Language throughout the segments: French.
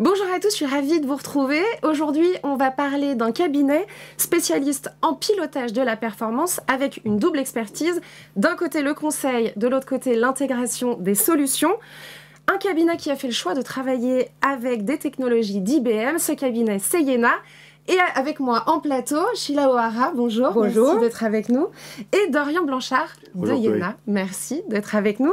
Bonjour à tous, je suis ravie de vous retrouver. Aujourd'hui, on va parler d'un cabinet spécialiste en pilotage de la performance avec une double expertise. D'un côté, le conseil, de l'autre côté, l'intégration des solutions. Un cabinet qui a fait le choix de travailler avec des technologies d'IBM. Ce cabinet, c'est Yena. Et avec moi en plateau, Sheila O'Hara, bonjour. Bonjour. Merci d'être avec nous. Et Dorian Blanchard bonjour, de Yena. Merci d'être avec nous.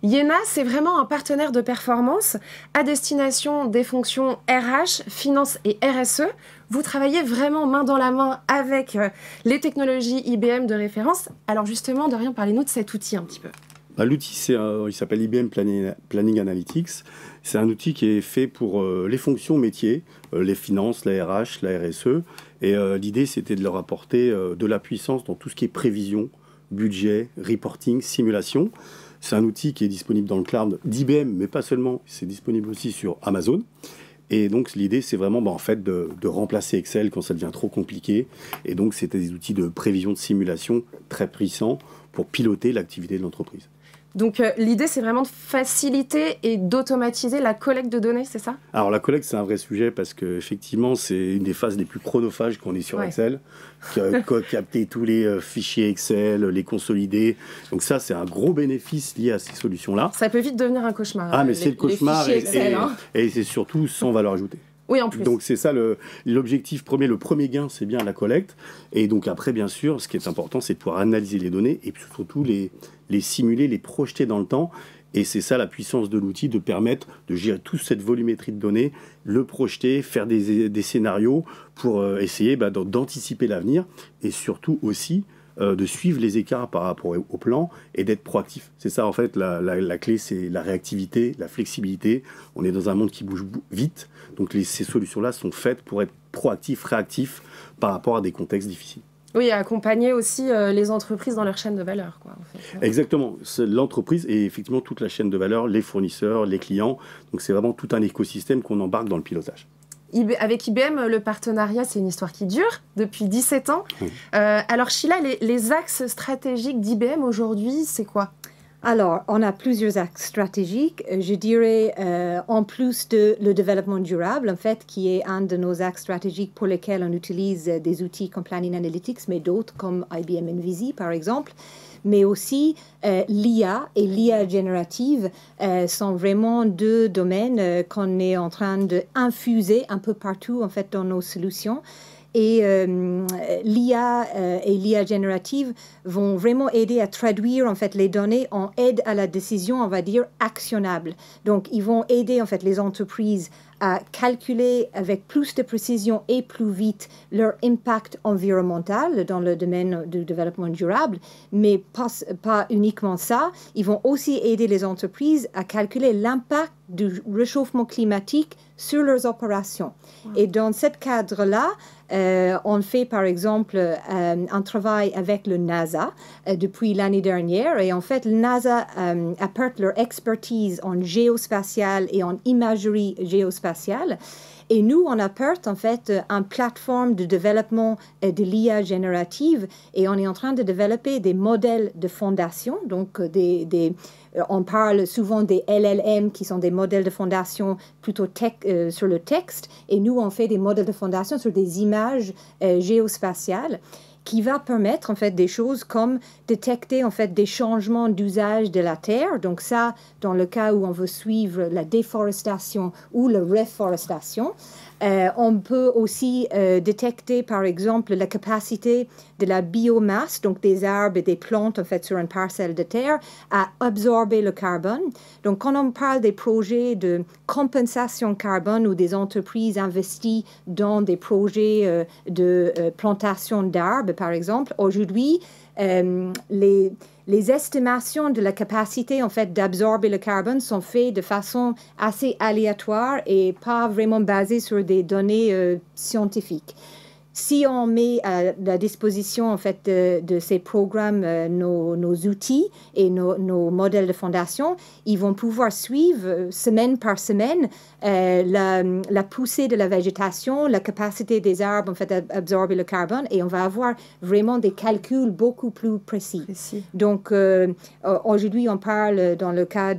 Yena, c'est vraiment un partenaire de performance à destination des fonctions RH, finance et RSE. Vous travaillez vraiment main dans la main avec les technologies IBM de référence. Alors justement, Dorian, parlez-nous de cet outil un petit peu. L'outil, il s'appelle IBM Planning Analytics. C'est un outil qui est fait pour les fonctions métiers, les finances, la RH, la RSE. Et l'idée, c'était de leur apporter de la puissance dans tout ce qui est prévision, budget, reporting, simulation. C'est un outil qui est disponible dans le cloud d'IBM, mais pas seulement, c'est disponible aussi sur Amazon. Et donc l'idée, c'est vraiment en fait, de remplacer Excel quand ça devient trop compliqué. Et donc c'était des outils de prévision, de simulation très puissants pour piloter l'activité de l'entreprise. Donc l'idée, c'est vraiment de faciliter et d'automatiser la collecte de données, c'est ça? Alors la collecte, c'est un vrai sujet parce qu'effectivement, c'est une des phases les plus chronophages qu'on ait sur Excel. Capter tous les fichiers Excel, les consolider. Donc ça, c'est un gros bénéfice lié à ces solutions-là. Ça peut vite devenir un cauchemar. Ah, mais c'est le cauchemar Excel, et c'est surtout sans valeur ajoutée. Oui, en plus. Donc c'est ça l'objectif premier, le premier gain, c'est bien la collecte. Et donc après, bien sûr, ce qui est important, c'est de pouvoir analyser les données et puis surtout les simuler, les projeter dans le temps. Et c'est ça la puissance de l'outil, de permettre de gérer toute cette volumétrie de données, le projeter, faire des scénarios pour essayer d'anticiper l'avenir et surtout aussi de suivre les écarts par rapport au plan et d'être proactif. C'est ça en fait la clé, c'est la réactivité, la flexibilité. On est dans un monde qui bouge vite, donc ces solutions-là sont faites pour être proactifs, réactifs par rapport à des contextes difficiles. Oui, accompagner aussi les entreprises dans leur chaîne de valeur, quoi, en fait. Exactement. C'est l'entreprise et effectivement toute la chaîne de valeur, les fournisseurs, les clients. Donc c'est vraiment tout un écosystème qu'on embarque dans le pilotage. Avec IBM, le partenariat, c'est une histoire qui dure depuis 17 ans. Alors Sheila, les axes stratégiques d'IBM aujourd'hui, c'est quoi? Alors, on a plusieurs axes stratégiques. Je dirais, en plus de le développement durable, en fait, qui est un de nos axes stratégiques pour lesquels on utilise des outils comme Planning Analytics, mais d'autres comme IBM Envizi, par exemple. Mais aussi, l'IA et l'IA générative sont vraiment deux domaines qu'on est en train d'infuser un peu partout, en fait, dans nos solutions. Et l'IA et l'IA générative vont vraiment aider à traduire en fait les données en aide à la décision, on va dire, actionnable. Donc, ils vont aider en fait les entreprises à calculer avec plus de précision et plus vite leur impact environnemental dans le domaine du développement durable, mais pas uniquement ça. Ils vont aussi aider les entreprises à calculer l'impact du réchauffement climatique sur leurs opérations. Et dans ce cadre-là, on fait par exemple un travail avec le NASA depuis l'année dernière. Et en fait, le NASA apporte leur expertise en géospatial et en imagerie géospatiale. Et nous, on apporte en fait une plateforme de développement de l'IA générative et on est en train de développer des modèles de fondation, donc on parle souvent des LLM qui sont des modèles de fondation plutôt sur le texte et nous, on fait des modèles de fondation sur des images géospatiales qui va permettre en fait des choses comme détecter en fait des changements d'usage de la terre. Donc ça, dans le cas où on veut suivre la déforestation ou la reforestation. On peut aussi détecter, par exemple, la capacité de la biomasse, donc des arbres et des plantes, en fait, sur une parcelle de terre, à absorber le carbone. Donc, quand on parle des projets de compensation carbone ou des entreprises investies dans des projets de plantation d'arbres, par exemple, aujourd'hui, les estimations de la capacité en fait d'absorber le carbone sont faites de façon assez aléatoire et pas vraiment basée sur des données scientifiques. Si on met à la disposition en fait de ces programmes nos outils et nos modèles de fondation, ils vont pouvoir suivre semaine par semaine la poussée de la végétation, la capacité des arbres en fait à absorber le carbone et on va avoir vraiment des calculs beaucoup plus précis. Donc aujourd'hui on parle dans le cas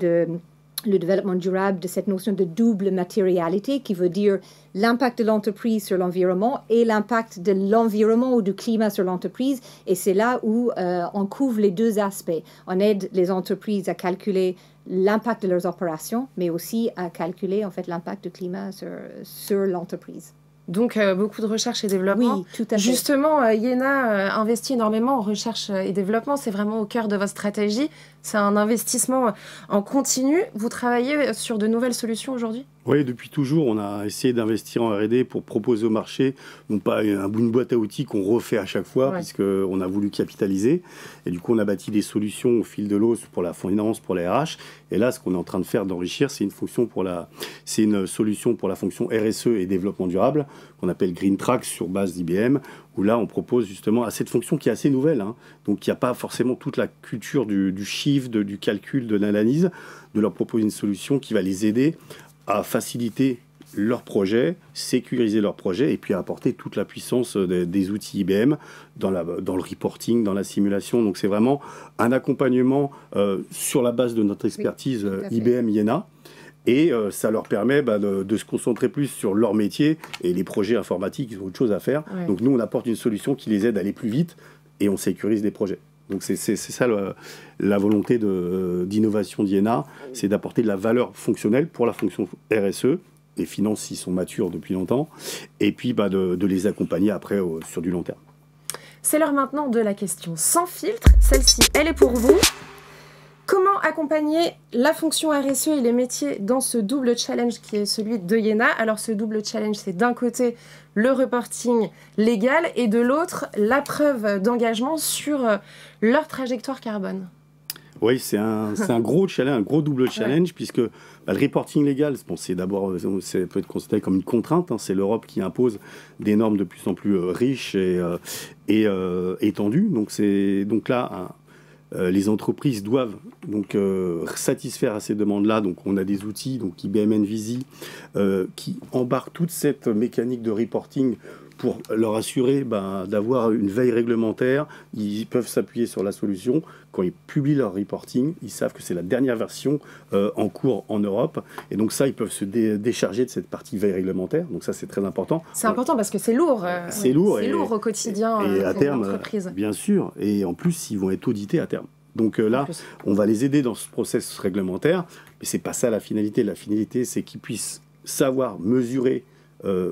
le développement durable de cette notion de double matérialité qui veut dire l'impact de l'entreprise sur l'environnement et l'impact de l'environnement ou du climat sur l'entreprise. Et c'est là où on couvre les deux aspects. On aide les entreprises à calculer l'impact de leurs opérations, mais aussi à calculer en fait l'impact du climat sur l'entreprise. Donc, beaucoup de recherche et développement. Oui, tout à fait. Justement, Iéna investit énormément en recherche et développement. C'est vraiment au cœur de votre stratégie. C'est un investissement en continu. Vous travaillez sur de nouvelles solutions aujourd'hui ? Oui, depuis toujours, on a essayé d'investir en R&D pour proposer au marché, non pas une boîte à outils qu'on refait à chaque fois, puisqu'on a voulu capitaliser. Et du coup, on a bâti des solutions au fil de l'eau pour la finance, pour la RH. Et là, ce qu'on est en train de faire, d'enrichir, c'est une solution pour la fonction RSE et développement durable, qu'on appelle Green Track sur base d'IBM, où là, on propose justement à cette fonction qui est assez nouvelle, hein, donc il n'y a pas forcément toute la culture du chiffre, du calcul, de l'analyse, de leur proposer une solution qui va les aider à faciliter leurs projets, sécuriser leurs projets et puis à apporter toute la puissance des outils IBM dans le reporting, dans la simulation. Donc c'est vraiment un accompagnement sur la base de notre expertise IBM Iéna. Et ça leur permet de se concentrer plus sur leur métier et les projets informatiques, ils ont autre chose à faire. Ouais. Donc nous, on apporte une solution qui les aide à aller plus vite et on sécurise des projets. Donc c'est ça la volonté d'innovation d'Iéna, c'est d'apporter de la valeur fonctionnelle pour la fonction RSE, les finances s'ils sont matures depuis longtemps, et puis de les accompagner après sur du long terme. C'est l'heure maintenant de la question sans filtre. Celle-ci, elle est pour vous. Comment accompagner la fonction RSE et les métiers dans ce double challenge qui est celui de Iéna? Alors ce double challenge, c'est d'un côté le reporting légal et de l'autre la preuve d'engagement sur leur trajectoire carbone. Oui, c'est un gros challenge, un gros double challenge, puisque le reporting légal, c'est d'abord, ça peut être considéré comme une contrainte. Hein, c'est l'Europe qui impose des normes de plus en plus riches et étendues. Donc là, les entreprises doivent donc satisfaire à ces demandes-là. Donc on a des outils, donc IBM Envizi, qui embarquent toute cette mécanique de reporting pour leur assurer d'avoir une veille réglementaire. Ils peuvent s'appuyer sur la solution. Quand ils publient leur reporting, ils savent que c'est la dernière version en cours en Europe. Et donc ça, ils peuvent se décharger de cette partie veille réglementaire. Donc ça, c'est très important. C'est important parce que c'est lourd. C'est lourd. C'est lourd au quotidien et à terme, l'entreprise. Bien sûr. Et en plus, ils vont être audités à terme. Donc là, on va les aider dans ce processus réglementaire. Mais ce n'est pas ça la finalité. La finalité, c'est qu'ils puissent savoir mesurer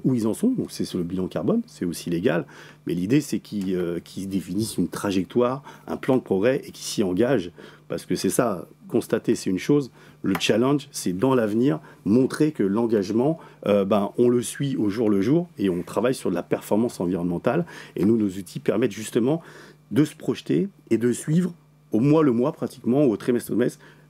où ils en sont, donc c'est sur le bilan carbone, c'est aussi légal, mais l'idée c'est qu'ils définissent une trajectoire, un plan de progrès et qu'ils s'y engagent, parce que c'est ça, constater c'est une chose, le challenge c'est dans l'avenir, montrer que l'engagement, on le suit au jour le jour et on travaille sur de la performance environnementale, et nous, nos outils permettent justement de se projeter et de suivre au mois le mois pratiquement, au trimestre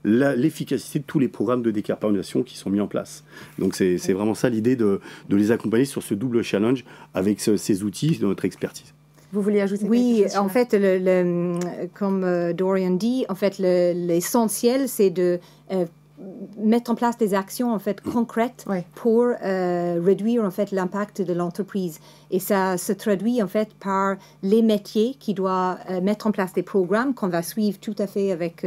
l'efficacité de tous les programmes de décarbonisation qui sont mis en place. Donc c'est vraiment ça l'idée de les accompagner sur ce double challenge avec ces outils de notre expertise. Vous voulez ajouter quelque chose? En fait, comme Dorian dit, en fait, l'essentiel, c'est de mettre en place des actions en fait concrètes pour réduire en fait l'impact de l'entreprise, et ça se traduit en fait par les métiers qui doivent mettre en place des programmes qu'on va suivre tout à fait avec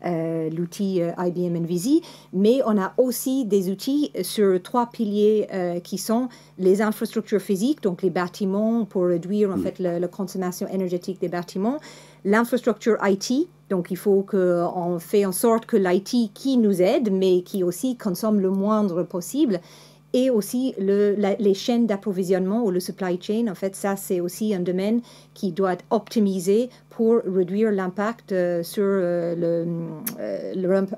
l'outil IBM Envizi, mais on a aussi des outils sur 3 piliers qui sont les infrastructures physiques, donc les bâtiments pour réduire en fait la consommation énergétique des bâtiments, l'infrastructure IT, donc il faut qu'on fait en sorte que l'IT qui nous aide, mais qui aussi consomme le moindre possible, et aussi les chaînes d'approvisionnement ou le supply chain. En fait, ça, c'est aussi un domaine qui doit être optimisé pour réduire l'impact sur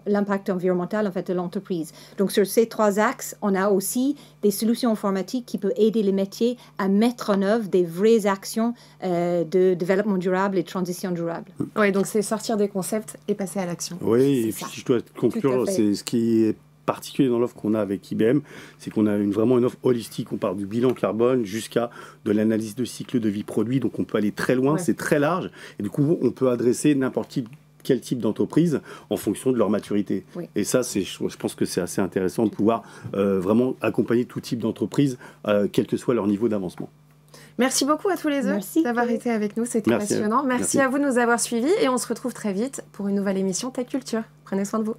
l'impact environnemental en fait, de l'entreprise. Donc, sur ces 3 axes, on a aussi des solutions informatiques qui peuvent aider les métiers à mettre en œuvre des vraies actions de développement durable et de transition durable. Oui, donc c'est sortir des concepts et passer à l'action. Oui, et puis si je dois conclure, c'est ce qui est particulier dans l'offre qu'on a avec IBM, c'est qu'on a vraiment une offre holistique. On part du bilan carbone jusqu'à de l'analyse de cycle de vie produit, donc on peut aller très loin, c'est très large, et du coup on peut adresser n'importe quel type d'entreprise en fonction de leur maturité. Et ça, je pense que c'est assez intéressant de pouvoir vraiment accompagner tout type d'entreprise, quel que soit leur niveau d'avancement. Merci beaucoup à tous les deux d'avoir été avec nous, c'était passionnant. Merci à vous de nous avoir suivis et on se retrouve très vite pour une nouvelle émission Tech Culture. Prenez soin de vous.